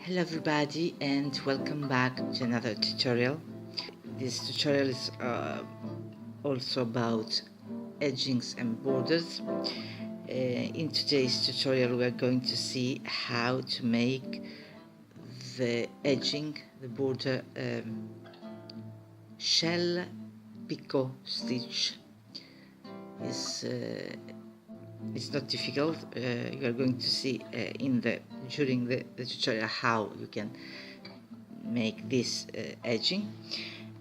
Hello everybody and welcome back to another tutorial. This tutorial is also about edgings and borders. In today's tutorial we are going to see how to make the edging, the border Shell&Picot stitch. It's not difficult. You are going to see during the tutorial how you can make this edging.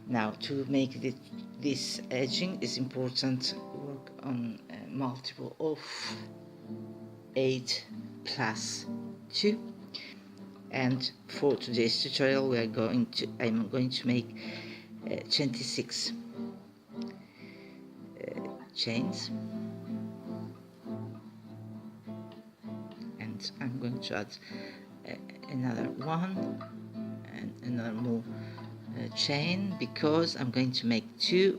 Now, to make this edging is important to work on multiple of 8 plus 2, and for today's tutorial I'm going to make 26 chains. I'm going to add another one and another more chain, because I'm going to make 2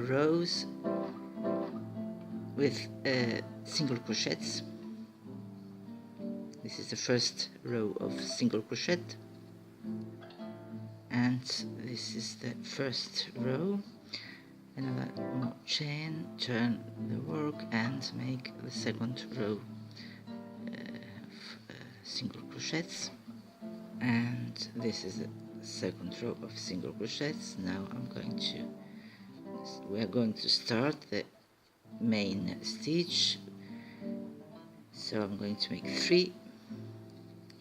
rows with single crochets. This is the first row of single crochet, and this is the first row. Another more chain, turn the work and make the second row single crochets, and this is the second row of single crochets. Now we are going to start the main stitch, so I'm going to make 3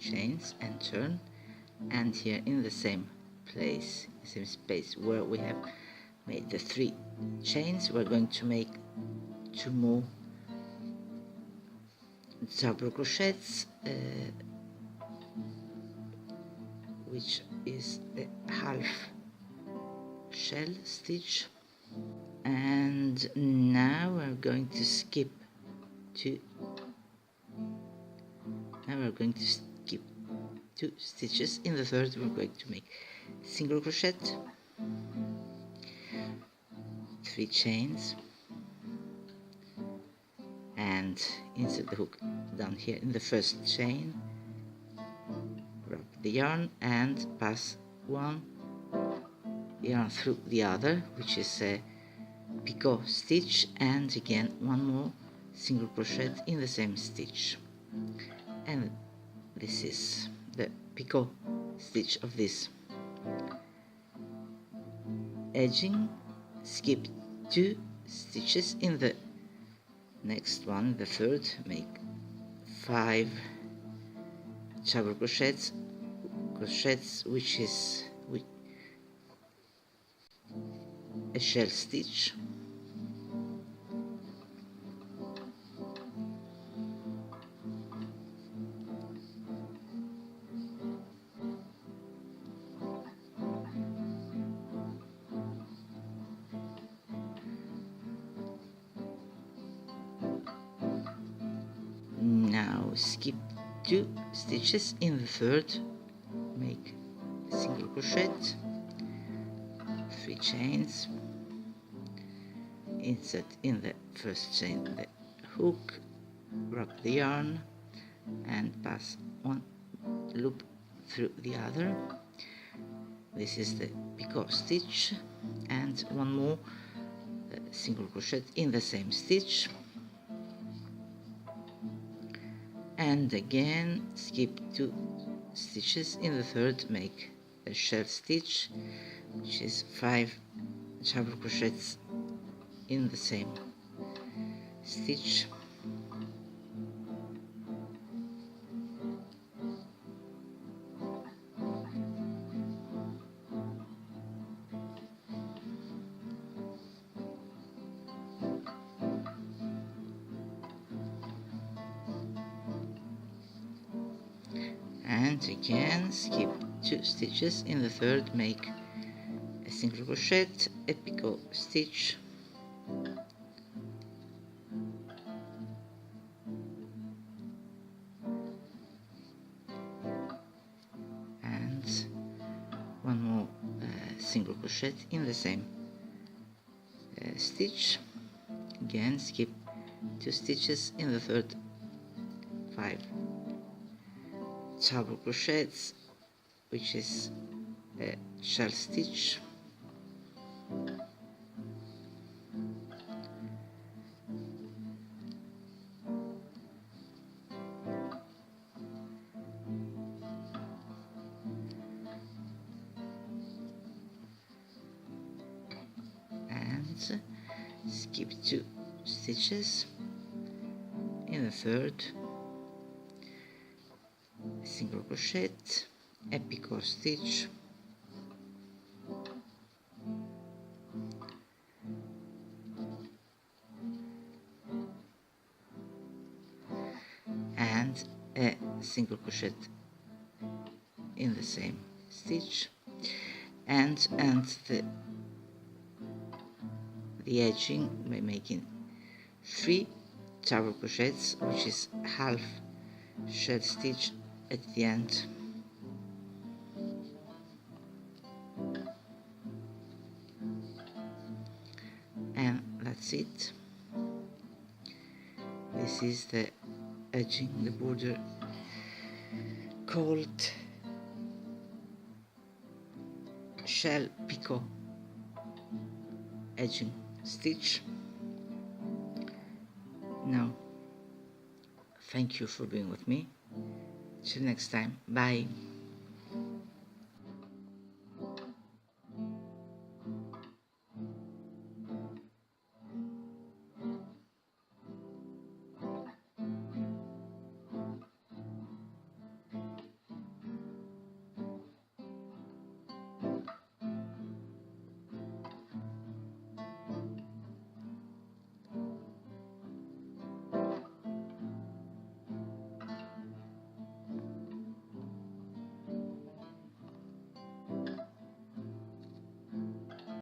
chains and turn, and here in the same space where we have made the 3 chains, we're going to make 2 more double crochets, which is the half shell stitch. And now we're going to skip 2 stitches. In the third we're going to make single crochet, 3 chains, and insert the hook down here in the first chain, wrap the yarn and pass one yarn through the other, which is a picot stitch, and again one more single crochet in the same stitch, and this is the picot stitch of this edging. Skip 2 stitches. In the next one, the third, make 5 double crochets, which is a shell stitch, now skip 2 stitches. In the third, make single crochet, 3 chains, insert in the first chain the hook, wrap the yarn and pass one loop through the other. This is the picot stitch, and one more single crochet in the same stitch, and again skip 2 stitches. In the third, make a shell stitch, which is 5 double crochets in the same stitch, and again skip 2 stitches. In the third, make a single crochet, a picot stitch, and one more single crochet in the same stitch. Again skip 2 stitches. In the third, 5 double crochets, which is a shell stitch, and skip 2 stitches. In the third, single crochet, a picot stitch, and a single crochet in the same stitch, and the edging by making 3 double crochets, which is half shell stitch at the end. And that's it. This is the edging, the border, called ShellPicot edging stitch. Now, thank you for being with me. Till next time, bye.